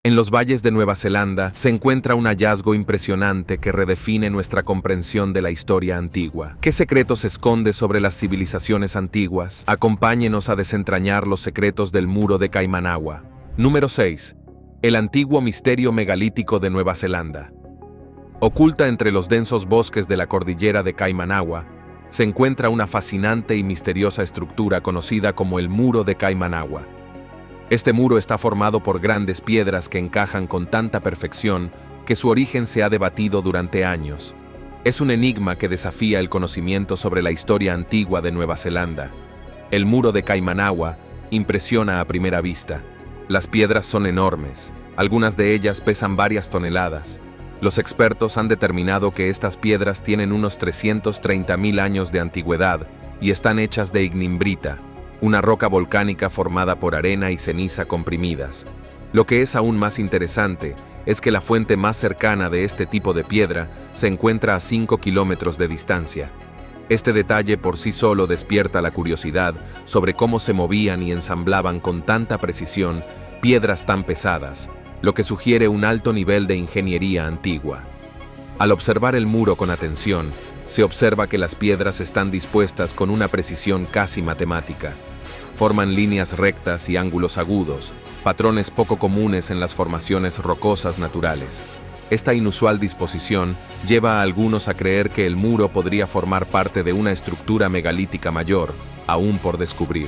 En los valles de Nueva Zelanda se encuentra un hallazgo impresionante que redefine nuestra comprensión de la historia antigua. ¿Qué secreto se esconde sobre las civilizaciones antiguas? Acompáñenos a desentrañar los secretos del muro de Kaimanawa. Número 6. El antiguo misterio megalítico de Nueva Zelanda. Oculta entre los densos bosques de la cordillera de Kaimanawa, se encuentra una fascinante y misteriosa estructura conocida como el muro de Kaimanawa. Este muro está formado por grandes piedras que encajan con tanta perfección que su origen se ha debatido durante años. Es un enigma que desafía el conocimiento sobre la historia antigua de Nueva Zelanda. El muro de Kaimanawa impresiona a primera vista. Las piedras son enormes, algunas de ellas pesan varias toneladas. Los expertos han determinado que estas piedras tienen unos 330.000 años de antigüedad y están hechas de ignimbrita, una roca volcánica formada por arena y ceniza comprimidas. Lo que es aún más interesante es que la fuente más cercana de este tipo de piedra se encuentra a 5 kilómetros de distancia. Este detalle por sí solo despierta la curiosidad sobre cómo se movían y ensamblaban con tanta precisión piedras tan pesadas, lo que sugiere un alto nivel de ingeniería antigua. Al observar el muro con atención, se observa que las piedras están dispuestas con una precisión casi matemática. Forman líneas rectas y ángulos agudos, patrones poco comunes en las formaciones rocosas naturales. Esta inusual disposición lleva a algunos a creer que el muro podría formar parte de una estructura megalítica mayor, aún por descubrir.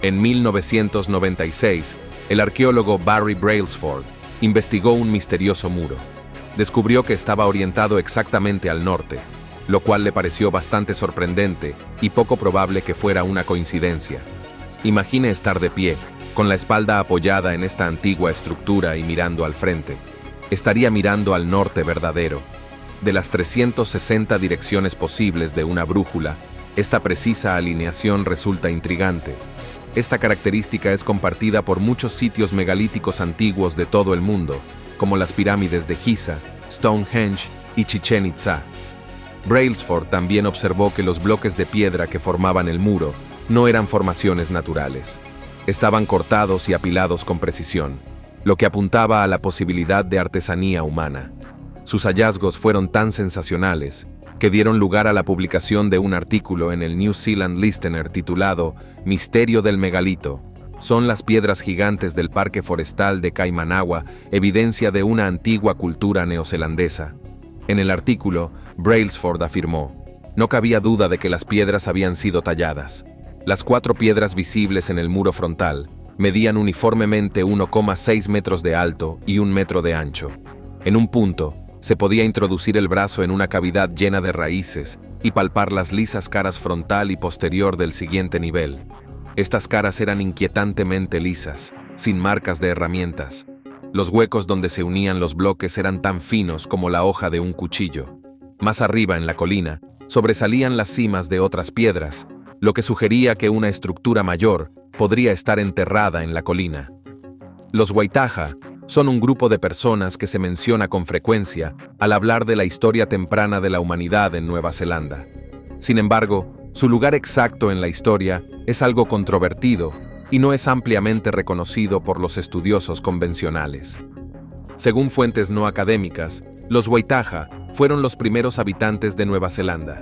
En 1996, el arqueólogo Barry Brailsford investigó un misterioso muro. Descubrió que estaba orientado exactamente al norte, lo cual le pareció bastante sorprendente y poco probable que fuera una coincidencia. Imagine estar de pie, con la espalda apoyada en esta antigua estructura y mirando al frente. Estaría mirando al norte verdadero. De las 360 direcciones posibles de una brújula, esta precisa alineación resulta intrigante. Esta característica es compartida por muchos sitios megalíticos antiguos de todo el mundo, como las pirámides de Giza, Stonehenge y Chichén Itzá. Brailsford también observó que los bloques de piedra que formaban el muro no eran formaciones naturales. Estaban cortados y apilados con precisión, lo que apuntaba a la posibilidad de artesanía humana. Sus hallazgos fueron tan sensacionales que dieron lugar a la publicación de un artículo en el New Zealand Listener titulado «Misterio del megalito. ¿Son las piedras gigantes del parque forestal de Kaimanawa evidencia de una antigua cultura neozelandesa?» En el artículo, Brailsford afirmó: «No cabía duda de que las piedras habían sido talladas. Las 4 piedras visibles en el muro frontal medían uniformemente 1,6 metros de alto y 1 metro de ancho. En un punto, se podía introducir el brazo en una cavidad llena de raíces y palpar las lisas caras frontal y posterior del siguiente nivel. Estas caras eran inquietantemente lisas, sin marcas de herramientas. Los huecos donde se unían los bloques eran tan finos como la hoja de un cuchillo. Más arriba en la colina, sobresalían las cimas de otras piedras, lo que sugería que una estructura mayor podría estar enterrada en la colina. Los Waitaha son un grupo de personas que se menciona con frecuencia al hablar de la historia temprana de la humanidad en Nueva Zelanda. Sin embargo, su lugar exacto en la historia es algo controvertido y no es ampliamente reconocido por los estudiosos convencionales. Según fuentes no académicas, los Waitaha fueron los primeros habitantes de Nueva Zelanda.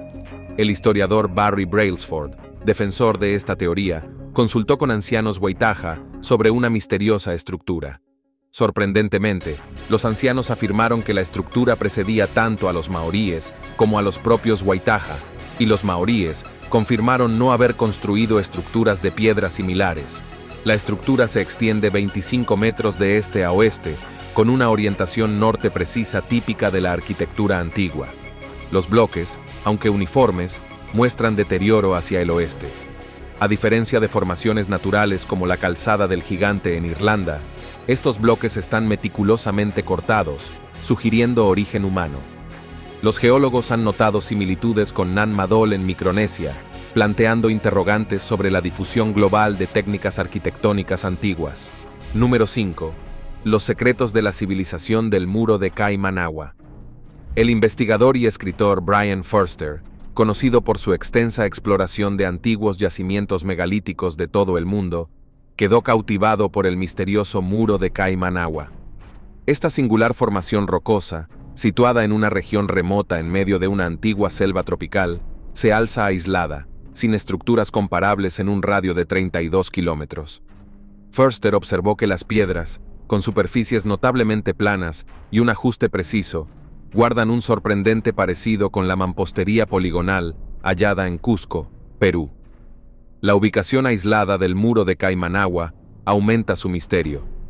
El historiador Barry Brailsford, defensor de esta teoría, consultó con ancianos Waitaha sobre una misteriosa estructura. Sorprendentemente, los ancianos afirmaron que la estructura precedía tanto a los maoríes como a los propios Waitaha, y los maoríes confirmaron no haber construido estructuras de piedra similares. La estructura se extiende 25 metros de este a oeste, con una orientación norte precisa típica de la arquitectura antigua. Los bloques, aunque uniformes, muestran deterioro hacia el oeste. A diferencia de formaciones naturales como la calzada del gigante en Irlanda, estos bloques están meticulosamente cortados, sugiriendo origen humano. Los geólogos han notado similitudes con Nan Madol en Micronesia, planteando interrogantes sobre la difusión global de técnicas arquitectónicas antiguas. Número 5. Los secretos de la civilización del muro de Kaimanawa. El investigador y escritor Brian Forster, conocido por su extensa exploración de antiguos yacimientos megalíticos de todo el mundo, quedó cautivado por el misterioso muro de Kaimanawa. Esta singular formación rocosa, situada en una región remota en medio de una antigua selva tropical, se alza aislada, sin estructuras comparables en un radio de 32 kilómetros. Förster observó que las piedras, con superficies notablemente planas y un ajuste preciso, guardan un sorprendente parecido con la mampostería poligonal hallada en Cusco, Perú. La ubicación aislada del muro de Caimanagua aumenta su misterio.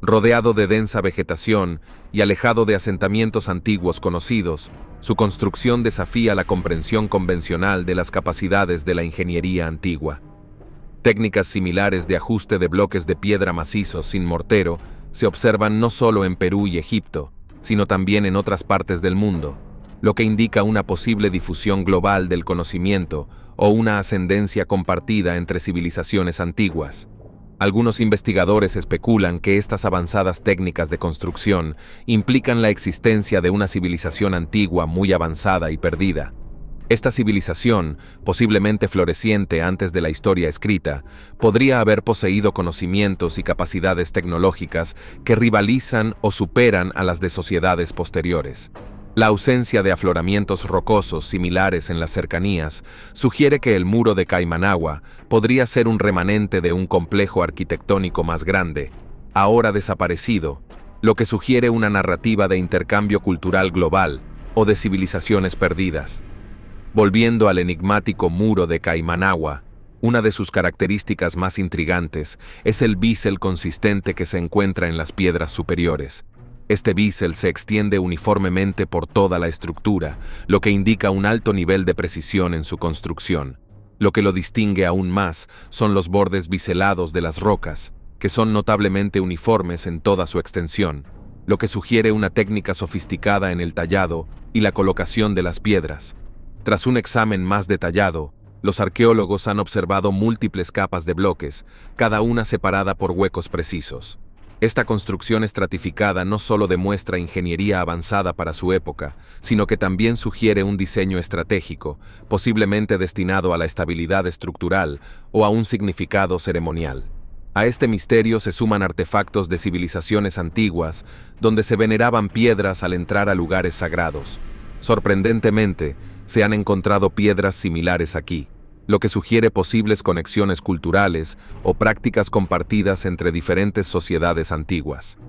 Rodeado de densa vegetación y alejado de asentamientos antiguos conocidos, su construcción desafía la comprensión convencional de las capacidades de la ingeniería antigua. Técnicas similares de ajuste de bloques de piedra macizos sin mortero se observan no solo en Perú y Egipto, sino también en otras partes del mundo, lo que indica una posible difusión global del conocimiento o una ascendencia compartida entre civilizaciones antiguas. Algunos investigadores especulan que estas avanzadas técnicas de construcción implican la existencia de una civilización antigua muy avanzada y perdida. Esta civilización, posiblemente floreciente antes de la historia escrita, podría haber poseído conocimientos y capacidades tecnológicas que rivalizan o superan a las de sociedades posteriores. La ausencia de afloramientos rocosos similares en las cercanías sugiere que el muro de Caimanagua podría ser un remanente de un complejo arquitectónico más grande, ahora desaparecido, lo que sugiere una narrativa de intercambio cultural global o de civilizaciones perdidas. Volviendo al enigmático muro de Caimanagua, una de sus características más intrigantes es el bisel consistente que se encuentra en las piedras superiores. Este bisel se extiende uniformemente por toda la estructura, lo que indica un alto nivel de precisión en su construcción. Lo que lo distingue aún más son los bordes biselados de las rocas, que son notablemente uniformes en toda su extensión, lo que sugiere una técnica sofisticada en el tallado y la colocación de las piedras. Tras un examen más detallado, los arqueólogos han observado múltiples capas de bloques, cada una separada por huecos precisos. Esta construcción estratificada no solo demuestra ingeniería avanzada para su época, sino que también sugiere un diseño estratégico, posiblemente destinado a la estabilidad estructural o a un significado ceremonial. A este misterio se suman artefactos de civilizaciones antiguas, donde se veneraban piedras al entrar a lugares sagrados. Sorprendentemente, se han encontrado piedras similares aquí, lo que sugiere posibles conexiones culturales o prácticas compartidas entre diferentes sociedades antiguas.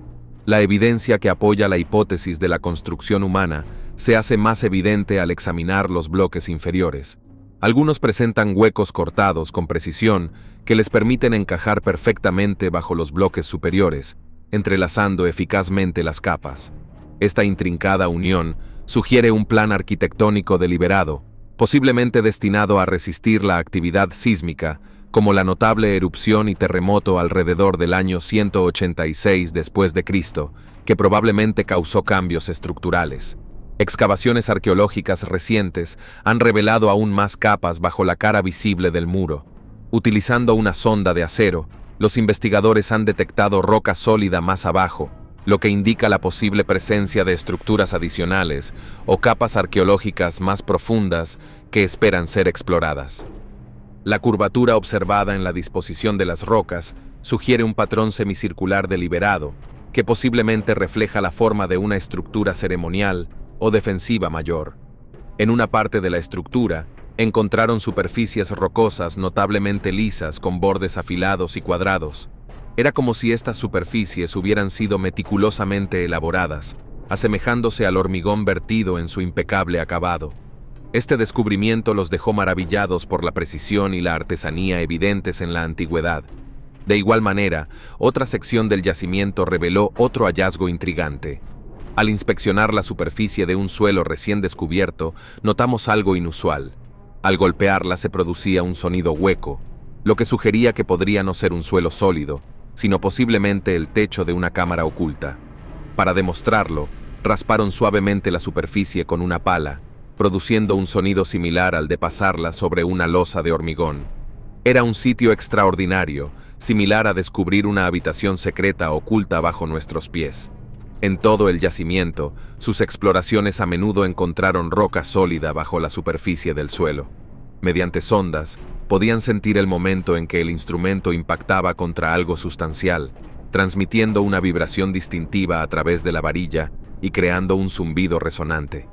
La evidencia que apoya la hipótesis de la construcción humana se hace más evidente al examinar los bloques inferiores. Algunos presentan huecos cortados con precisión que les permiten encajar perfectamente bajo los bloques superiores, entrelazando eficazmente las capas. Esta intrincada unión sugiere un plan arquitectónico deliberado, posiblemente destinado a resistir la actividad sísmica, como la notable erupción y terremoto alrededor del año 186 después de Cristo, que probablemente causó cambios estructurales. Excavaciones arqueológicas recientes han revelado aún más capas bajo la cara visible del muro. Utilizando una sonda de acero, los investigadores han detectado roca sólida más abajo, lo que indica la posible presencia de estructuras adicionales o capas arqueológicas más profundas que esperan ser exploradas. La curvatura observada en la disposición de las rocas sugiere un patrón semicircular deliberado, que posiblemente refleja la forma de una estructura ceremonial o defensiva mayor. En una parte de la estructura, encontraron superficies rocosas notablemente lisas con bordes afilados y cuadrados. Era como si estas superficies hubieran sido meticulosamente elaboradas, asemejándose al hormigón vertido en su impecable acabado. Este descubrimiento los dejó maravillados por la precisión y la artesanía evidentes en la antigüedad. De igual manera, otra sección del yacimiento reveló otro hallazgo intrigante. Al inspeccionar la superficie de un suelo recién descubierto, notamos algo inusual. Al golpearla se producía un sonido hueco, lo que sugería que podría no ser un suelo sólido, sino posiblemente el techo de una cámara oculta. Para demostrarlo, rasparon suavemente la superficie con una pala, produciendo un sonido similar al de pasarla sobre una losa de hormigón. Era un sitio extraordinario, similar a descubrir una habitación secreta oculta bajo nuestros pies. En todo el yacimiento, sus exploraciones a menudo encontraron roca sólida bajo la superficie del suelo. Mediante sondas, podían sentir el momento en que el instrumento impactaba contra algo sustancial, transmitiendo una vibración distintiva a través de la varilla y creando un zumbido resonante.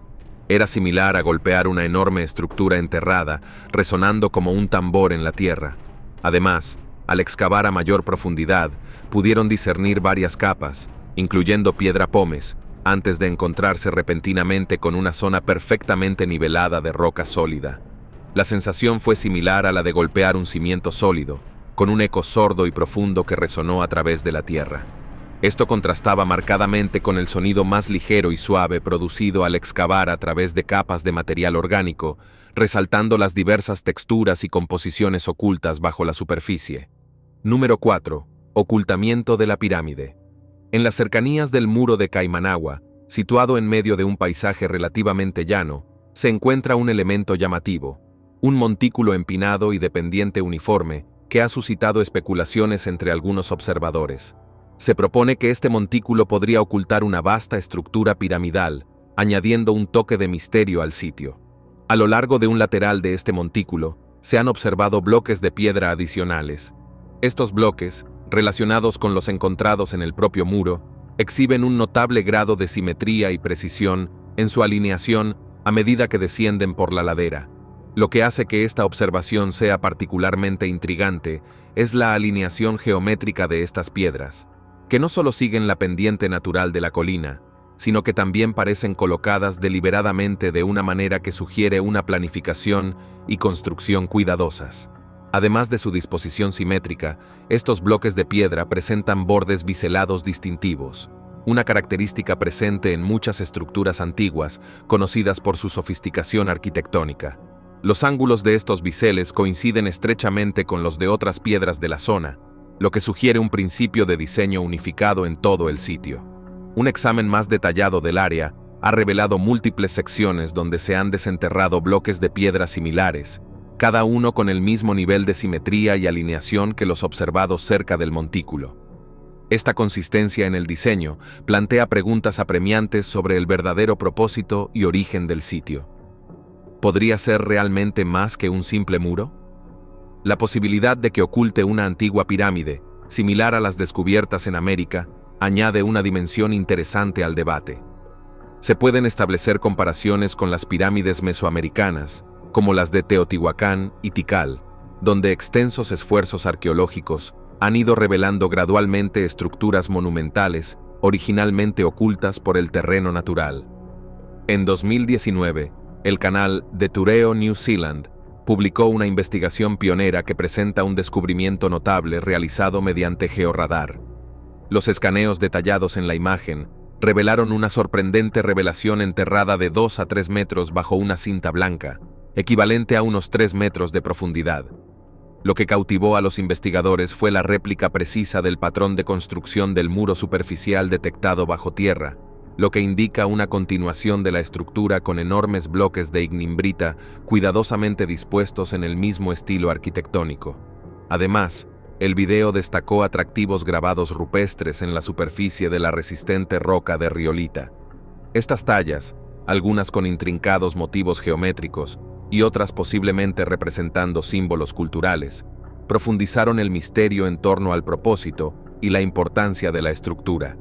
Era similar a golpear una enorme estructura enterrada, resonando como un tambor en la tierra. Además, al excavar a mayor profundidad, pudieron discernir varias capas, incluyendo piedra pómez, antes de encontrarse repentinamente con una zona perfectamente nivelada de roca sólida. La sensación fue similar a la de golpear un cimiento sólido, con un eco sordo y profundo que resonó a través de la tierra. Esto contrastaba marcadamente con el sonido más ligero y suave producido al excavar a través de capas de material orgánico, resaltando las diversas texturas y composiciones ocultas bajo la superficie. Número 4. Ocultamiento de la pirámide. En las cercanías del muro de Caimanagua, situado en medio de un paisaje relativamente llano, se encuentra un elemento llamativo, un montículo empinado y de pendiente uniforme que ha suscitado especulaciones entre algunos observadores. Se propone que este montículo podría ocultar una vasta estructura piramidal, añadiendo un toque de misterio al sitio. A lo largo de un lateral de este montículo, se han observado bloques de piedra adicionales. Estos bloques, relacionados con los encontrados en el propio muro, exhiben un notable grado de simetría y precisión en su alineación a medida que descienden por la ladera. Lo que hace que esta observación sea particularmente intrigante es la alineación geométrica de estas piedras, que no solo siguen la pendiente natural de la colina, sino que también parecen colocadas deliberadamente de una manera que sugiere una planificación y construcción cuidadosas. Además de su disposición simétrica, estos bloques de piedra presentan bordes biselados distintivos, una característica presente en muchas estructuras antiguas, conocidas por su sofisticación arquitectónica. Los ángulos de estos biseles coinciden estrechamente con los de otras piedras de la zona, lo que sugiere un principio de diseño unificado en todo el sitio. Un examen más detallado del área ha revelado múltiples secciones donde se han desenterrado bloques de piedra similares, cada uno con el mismo nivel de simetría y alineación que los observados cerca del montículo. Esta consistencia en el diseño plantea preguntas apremiantes sobre el verdadero propósito y origen del sitio. ¿Podría ser realmente más que un simple muro? La posibilidad de que oculte una antigua pirámide, similar a las descubiertas en América, añade una dimensión interesante al debate. Se pueden establecer comparaciones con las pirámides mesoamericanas, como las de Teotihuacán y Tikal, donde extensos esfuerzos arqueológicos han ido revelando gradualmente estructuras monumentales, originalmente ocultas por el terreno natural. En 2019, el canal The Tureo New Zealand publicó una investigación pionera que presenta un descubrimiento notable realizado mediante georradar. Los escaneos detallados en la imagen revelaron una sorprendente revelación enterrada de 2 a 3 metros bajo una cinta blanca, equivalente a unos 3 metros de profundidad. Lo que cautivó a los investigadores fue la réplica precisa del patrón de construcción del muro superficial detectado bajo tierra, lo que indica una continuación de la estructura con enormes bloques de ignimbrita cuidadosamente dispuestos en el mismo estilo arquitectónico. Además, el video destacó atractivos grabados rupestres en la superficie de la resistente roca de riolita. Estas tallas, algunas con intrincados motivos geométricos y otras posiblemente representando símbolos culturales, profundizaron el misterio en torno al propósito y la importancia de la estructura.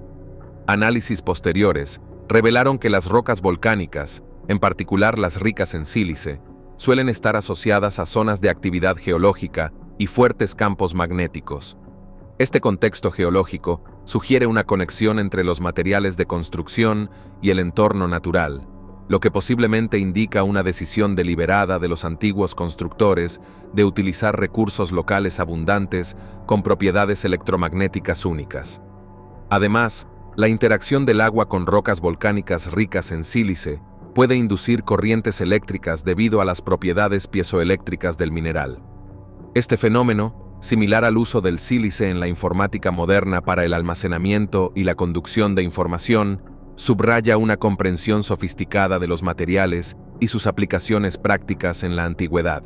Análisis posteriores revelaron que las rocas volcánicas, en particular las ricas en sílice, suelen estar asociadas a zonas de actividad geológica y fuertes campos magnéticos. Este contexto geológico sugiere una conexión entre los materiales de construcción y el entorno natural, lo que posiblemente indica una decisión deliberada de los antiguos constructores de utilizar recursos locales abundantes con propiedades electromagnéticas únicas. Además, la interacción del agua con rocas volcánicas ricas en sílice puede inducir corrientes eléctricas debido a las propiedades piezoeléctricas del mineral. Este fenómeno, similar al uso del sílice en la informática moderna para el almacenamiento y la conducción de información, subraya una comprensión sofisticada de los materiales y sus aplicaciones prácticas en la antigüedad.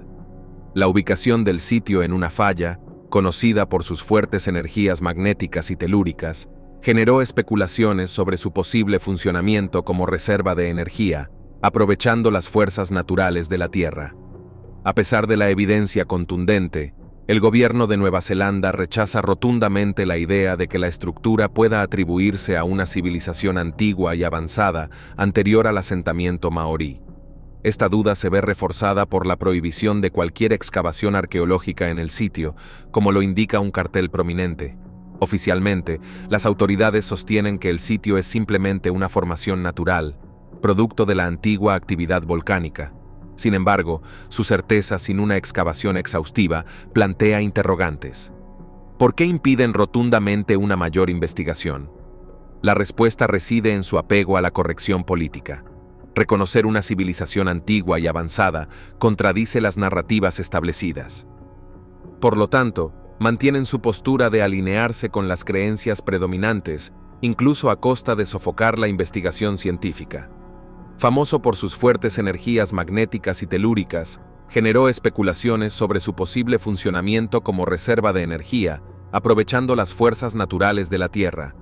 La ubicación del sitio en una falla, conocida por sus fuertes energías magnéticas y telúricas, generó especulaciones sobre su posible funcionamiento como reserva de energía, aprovechando las fuerzas naturales de la Tierra. A pesar de la evidencia contundente, El gobierno de Nueva Zelanda rechaza rotundamente la idea de que la estructura pueda atribuirse a una civilización antigua y avanzada anterior al asentamiento maorí. Esta duda se ve reforzada por la prohibición de cualquier excavación arqueológica en el sitio, como lo indica un cartel prominente. Oficialmente, las autoridades sostienen que el sitio es simplemente una formación natural, producto de la antigua actividad volcánica. Sin embargo, su certeza sin una excavación exhaustiva plantea interrogantes. ¿Por qué impiden rotundamente una mayor investigación? La respuesta reside en su apego a la corrección política. Reconocer una civilización antigua y avanzada contradice las narrativas establecidas. Por lo tanto, mantienen su postura de alinearse con las creencias predominantes, incluso a costa de sofocar la investigación científica. Famoso por sus fuertes energías magnéticas y telúricas, generó especulaciones sobre su posible funcionamiento como reserva de energía, aprovechando las fuerzas naturales de la Tierra.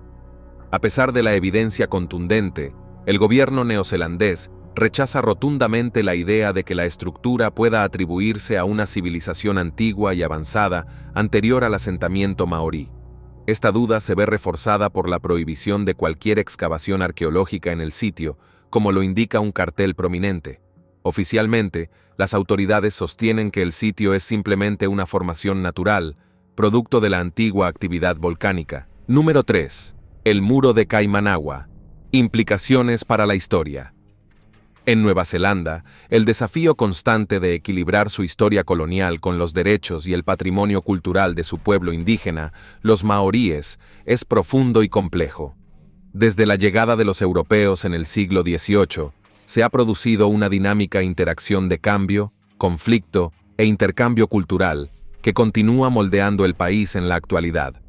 A pesar de la evidencia contundente, el gobierno neozelandés rechaza rotundamente la idea de que la estructura pueda atribuirse a una civilización antigua y avanzada anterior al asentamiento maorí. Esta duda se ve reforzada por la prohibición de cualquier excavación arqueológica en el sitio, como lo indica un cartel prominente. Oficialmente, las autoridades sostienen que el sitio es simplemente una formación natural, producto de la antigua actividad volcánica. Número 3. El Muro de Kaimanawa. Implicaciones para la historia. En Nueva Zelanda, el desafío constante de equilibrar su historia colonial con los derechos y el patrimonio cultural de su pueblo indígena, los maoríes, es profundo y complejo. Desde la llegada de los europeos en el siglo XVIII, se ha producido una dinámica interacción de cambio, conflicto e intercambio cultural que continúa moldeando el país en la actualidad.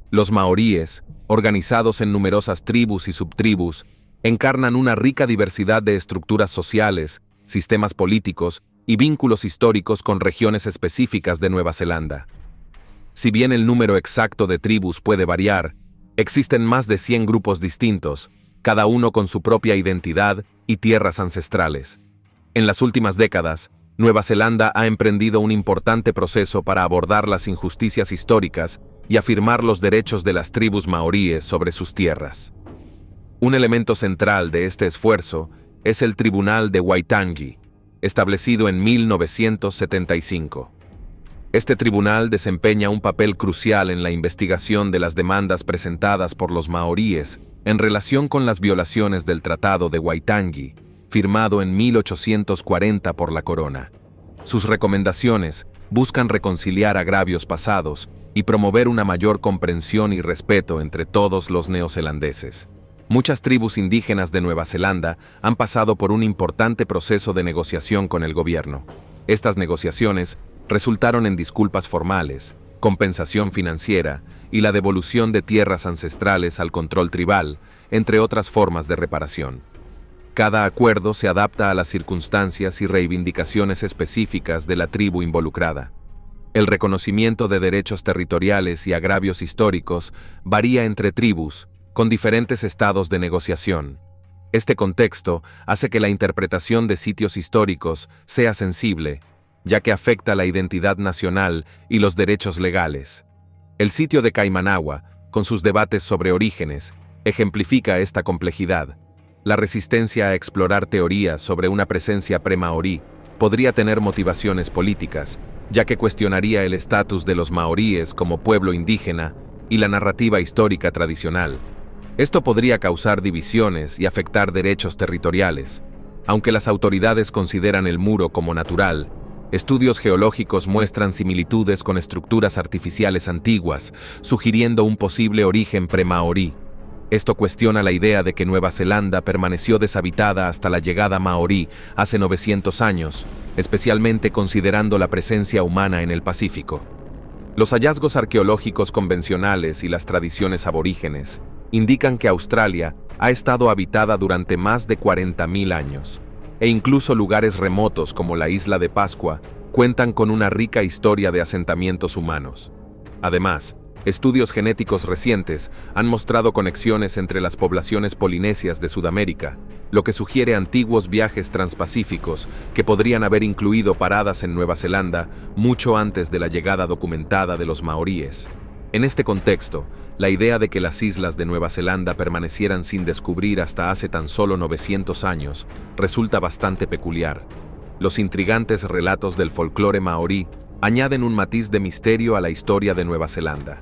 Los maoríes, organizados en numerosas tribus y subtribus, encarnan una rica diversidad de estructuras sociales, sistemas políticos y vínculos históricos con regiones específicas de Nueva Zelanda. Si bien el número exacto de tribus puede variar, existen más de 100 grupos distintos, cada uno con su propia identidad y tierras ancestrales. En las últimas décadas, Nueva Zelanda ha emprendido un importante proceso para abordar las injusticias históricas y afirmar los derechos de las tribus maoríes sobre sus tierras. Un elemento central de este esfuerzo es el Tribunal de Waitangi, establecido en 1975. Este tribunal desempeña un papel crucial en la investigación de las demandas presentadas por los maoríes en relación con las violaciones del Tratado de Waitangi, firmado en 1840 por la Corona. Sus recomendaciones buscan reconciliar agravios pasados y promover una mayor comprensión y respeto entre todos los neozelandeses. Muchas tribus indígenas de Nueva Zelanda han pasado por un importante proceso de negociación con el gobierno. Estas negociaciones resultaron en disculpas formales, compensación financiera y la devolución de tierras ancestrales al control tribal, entre otras formas de reparación. Cada acuerdo se adapta a las circunstancias y reivindicaciones específicas de la tribu involucrada. El reconocimiento de derechos territoriales y agravios históricos varía entre tribus, con diferentes estados de negociación. Este contexto hace que la interpretación de sitios históricos sea sensible, ya que afecta la identidad nacional y los derechos legales. El sitio de Kaimanawa, con sus debates sobre orígenes, ejemplifica esta complejidad. La resistencia a explorar teorías sobre una presencia pre-maorí podría tener motivaciones políticas, ya que cuestionaría el estatus de los maoríes como pueblo indígena y la narrativa histórica tradicional. Esto podría causar divisiones y afectar derechos territoriales. Aunque las autoridades consideran el muro como natural, estudios geológicos muestran similitudes con estructuras artificiales antiguas, sugiriendo un posible origen pre-maorí. Esto cuestiona la idea de que Nueva Zelanda permaneció deshabitada hasta la llegada maorí hace 900 años, especialmente considerando la presencia humana en el Pacífico. Los hallazgos arqueológicos convencionales y las tradiciones aborígenes indican que Australia ha estado habitada durante más de 40.000 años, e incluso lugares remotos como la isla de Pascua cuentan con una rica historia de asentamientos humanos. Además, estudios genéticos recientes han mostrado conexiones entre las poblaciones polinesias de Sudamérica, lo que sugiere antiguos viajes transpacíficos que podrían haber incluido paradas en Nueva Zelanda mucho antes de la llegada documentada de los maoríes. En este contexto, la idea de que las islas de Nueva Zelanda permanecieran sin descubrir hasta hace tan solo 900 años resulta bastante peculiar. Los intrigantes relatos del folclore maorí añaden un matiz de misterio a la historia de Nueva Zelanda.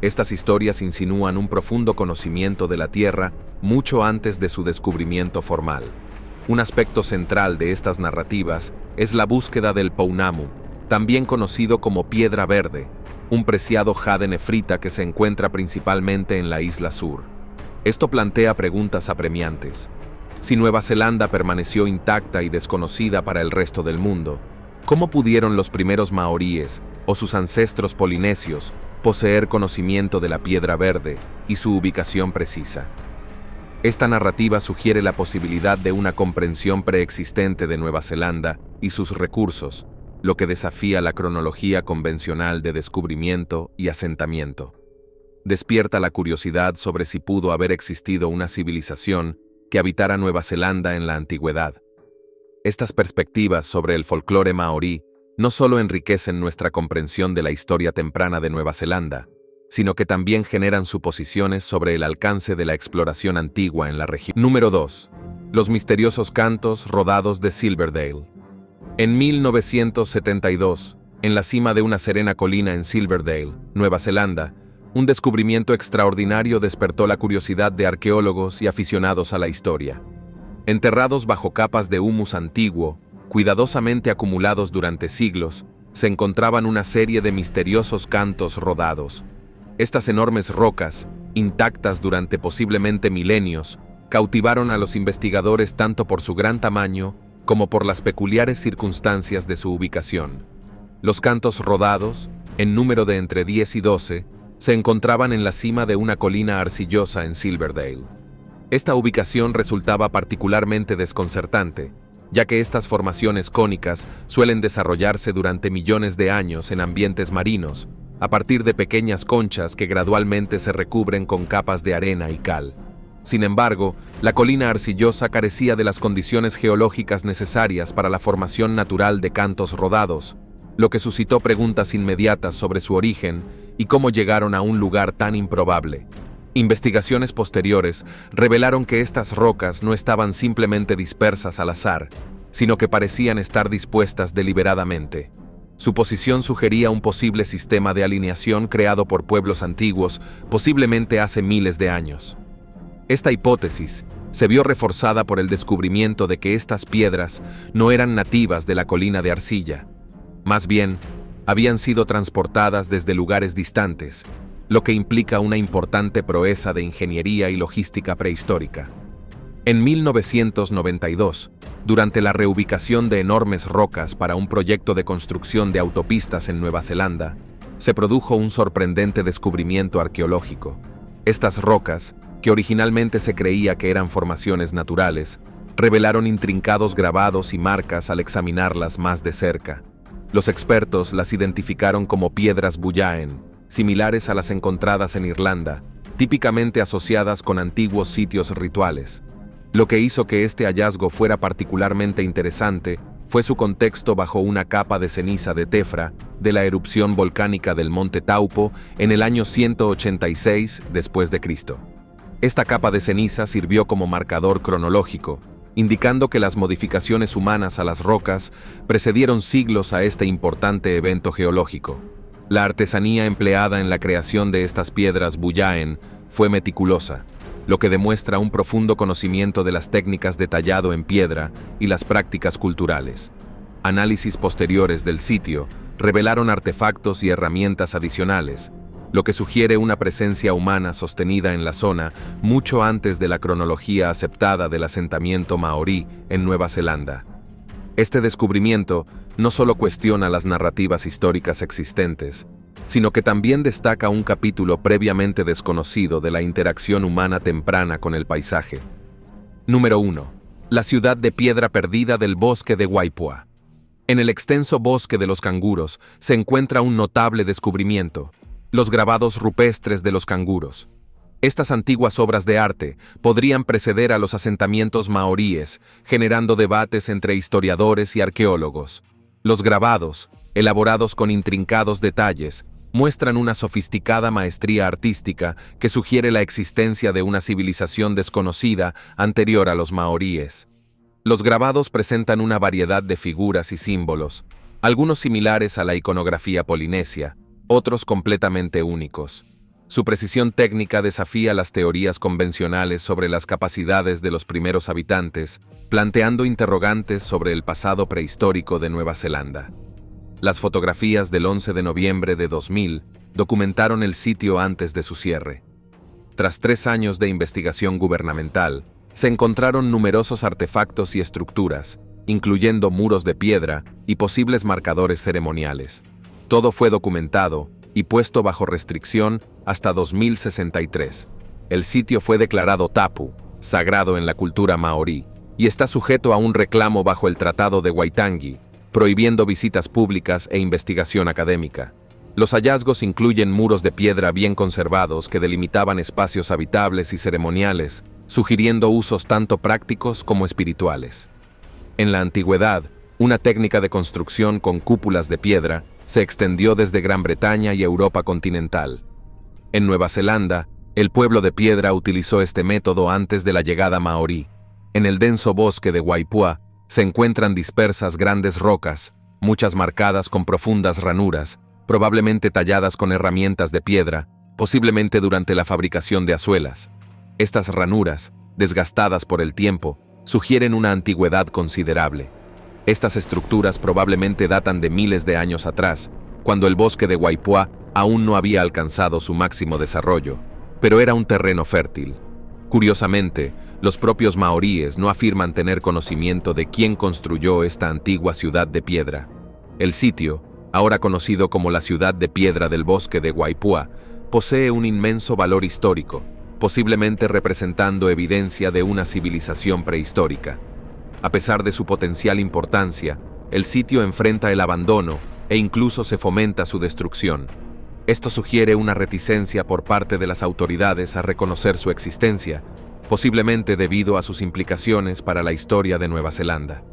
Estas historias insinúan un profundo conocimiento de la Tierra mucho antes de su descubrimiento formal. Un aspecto central de estas narrativas es la búsqueda del pounamu, también conocido como piedra verde, un preciado jade nefrita que se encuentra principalmente en la isla sur. Esto plantea preguntas apremiantes. Si Nueva Zelanda permaneció intacta y desconocida para el resto del mundo, ¿cómo pudieron los primeros maoríes o sus ancestros polinesios poseer conocimiento de la piedra verde y su ubicación precisa? Esta narrativa sugiere la posibilidad de una comprensión preexistente de Nueva Zelanda y sus recursos, lo que desafía la cronología convencional de descubrimiento y asentamiento. Despierta la curiosidad sobre si pudo haber existido una civilización que habitara Nueva Zelanda en la antigüedad. Estas perspectivas sobre el folclore maorí no solo enriquecen nuestra comprensión de la historia temprana de Nueva Zelanda, sino que también generan suposiciones sobre el alcance de la exploración antigua en la región. Número 2. Los misteriosos cantos rodados de Silverdale. En 1972, en la cima de una serena colina en Silverdale, Nueva Zelanda, un descubrimiento extraordinario despertó la curiosidad de arqueólogos y aficionados a la historia. Enterrados bajo capas de humus antiguo, cuidadosamente acumulados durante siglos, se encontraban una serie de misteriosos cantos rodados. Estas enormes rocas, intactas durante posiblemente milenios, cautivaron a los investigadores tanto por su gran tamaño como por las peculiares circunstancias de su ubicación. Los cantos rodados, en número de entre 10 y 12, se encontraban en la cima de una colina arcillosa en Silverdale. Esta ubicación resultaba particularmente desconcertante, ya que estas formaciones cónicas suelen desarrollarse durante millones de años en ambientes marinos, a partir de pequeñas conchas que gradualmente se recubren con capas de arena y cal. Sin embargo, la colina arcillosa carecía de las condiciones geológicas necesarias para la formación natural de cantos rodados, lo que suscitó preguntas inmediatas sobre su origen y cómo llegaron a un lugar tan improbable. Investigaciones posteriores revelaron que estas rocas no estaban simplemente dispersas al azar, sino que parecían estar dispuestas deliberadamente. Su posición sugería un posible sistema de alineación creado por pueblos antiguos, posiblemente hace miles de años. Esta hipótesis se vio reforzada por el descubrimiento de que estas piedras no eran nativas de la colina de arcilla. Más bien, habían sido transportadas desde lugares distantes, lo que implica una importante proeza de ingeniería y logística prehistórica. En 1992, durante la reubicación de enormes rocas para un proyecto de construcción de autopistas en Nueva Zelanda, se produjo un sorprendente descubrimiento arqueológico. Estas rocas, que originalmente se creía que eran formaciones naturales, revelaron intrincados grabados y marcas al examinarlas más de cerca. Los expertos las identificaron como piedras Bullaen, similares a las encontradas en Irlanda, típicamente asociadas con antiguos sitios rituales. Lo que hizo que este hallazgo fuera particularmente interesante fue su contexto bajo una capa de ceniza de tefra de la erupción volcánica del monte Taupo en el año 186 después de Cristo. Esta capa de ceniza sirvió como marcador cronológico, indicando que las modificaciones humanas a las rocas precedieron siglos a este importante evento geológico. La artesanía empleada en la creación de estas piedras Bullaen fue meticulosa, lo que demuestra un profundo conocimiento de las técnicas de tallado en piedra y las prácticas culturales. Análisis posteriores del sitio revelaron artefactos y herramientas adicionales, lo que sugiere una presencia humana sostenida en la zona mucho antes de la cronología aceptada del asentamiento maorí en Nueva Zelanda. Este descubrimiento no solo cuestiona las narrativas históricas existentes, sino que también destaca un capítulo previamente desconocido de la interacción humana temprana con el paisaje. Número 1. La ciudad de piedra perdida del bosque de Waipoua. En el extenso bosque de los canguros se encuentra un notable descubrimiento: los grabados rupestres de los canguros. Estas antiguas obras de arte podrían preceder a los asentamientos maoríes, generando debates entre historiadores y arqueólogos. Los grabados, elaborados con intrincados detalles, muestran una sofisticada maestría artística que sugiere la existencia de una civilización desconocida anterior a los maoríes. Los grabados presentan una variedad de figuras y símbolos, algunos similares a la iconografía polinesia, otros completamente únicos. Su precisión técnica desafía las teorías convencionales sobre las capacidades de los primeros habitantes, planteando interrogantes sobre el pasado prehistórico de Nueva Zelanda. Las fotografías del 11 de noviembre de 2000 documentaron el sitio antes de su cierre. Tras 3 años de investigación gubernamental, se encontraron numerosos artefactos y estructuras, incluyendo muros de piedra y posibles marcadores ceremoniales. Todo fue documentado y puesto bajo restricción hasta 2063. El sitio fue declarado tapu, sagrado en la cultura maorí, y está sujeto a un reclamo bajo el Tratado de Waitangi, prohibiendo visitas públicas e investigación académica. Los hallazgos incluyen muros de piedra bien conservados que delimitaban espacios habitables y ceremoniales, sugiriendo usos tanto prácticos como espirituales. En la antigüedad, una técnica de construcción con cúpulas de piedra se extendió desde Gran Bretaña y Europa continental. En Nueva Zelanda, el pueblo de piedra utilizó este método antes de la llegada maorí. En el denso bosque de Waipoua se encuentran dispersas grandes rocas, muchas marcadas con profundas ranuras, probablemente talladas con herramientas de piedra, posiblemente durante la fabricación de azuelas. Estas ranuras, desgastadas por el tiempo, sugieren una antigüedad considerable. Estas estructuras probablemente datan de miles de años atrás, cuando el bosque de Waipoua aún no había alcanzado su máximo desarrollo, pero era un terreno fértil. Curiosamente, los propios maoríes no afirman tener conocimiento de quién construyó esta antigua ciudad de piedra. El sitio, ahora conocido como la ciudad de piedra del bosque de Waipoua, posee un inmenso valor histórico, posiblemente representando evidencia de una civilización prehistórica. A pesar de su potencial importancia, el sitio enfrenta el abandono e incluso se fomenta su destrucción. Esto sugiere una reticencia por parte de las autoridades a reconocer su existencia, posiblemente debido a sus implicaciones para la historia de Nueva Zelanda.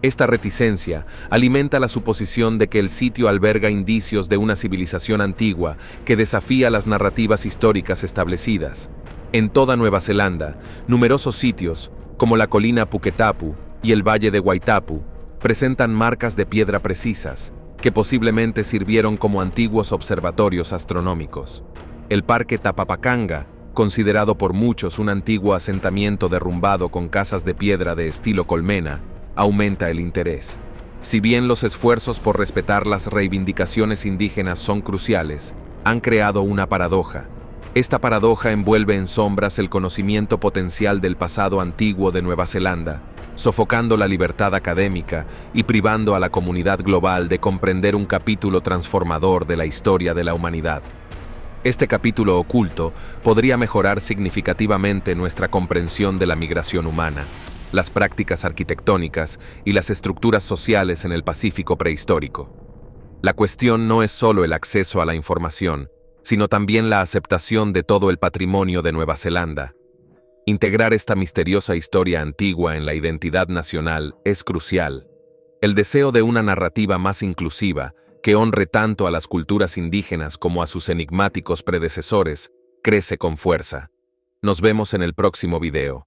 Esta reticencia alimenta la suposición de que el sitio alberga indicios de una civilización antigua que desafía las narrativas históricas establecidas. En toda Nueva Zelanda, numerosos sitios, como la colina Puketapu y el valle de Waitapu, presentan marcas de piedra precisas, que posiblemente sirvieron como antiguos observatorios astronómicos. El parque Tapapacanga, considerado por muchos un antiguo asentamiento derrumbado con casas de piedra de estilo colmena, aumenta el interés. Si bien los esfuerzos por respetar las reivindicaciones indígenas son cruciales, han creado una paradoja. Esta paradoja envuelve en sombras el conocimiento potencial del pasado antiguo de Nueva Zelanda, sofocando la libertad académica y privando a la comunidad global de comprender un capítulo transformador de la historia de la humanidad. Este capítulo oculto podría mejorar significativamente nuestra comprensión de la migración humana, las prácticas arquitectónicas y las estructuras sociales en el Pacífico prehistórico. La cuestión no es solo el acceso a la información, sino también la aceptación de todo el patrimonio de Nueva Zelanda. Integrar esta misteriosa historia antigua en la identidad nacional es crucial. El deseo de una narrativa más inclusiva, que honre tanto a las culturas indígenas como a sus enigmáticos predecesores, crece con fuerza. Nos vemos en el próximo video.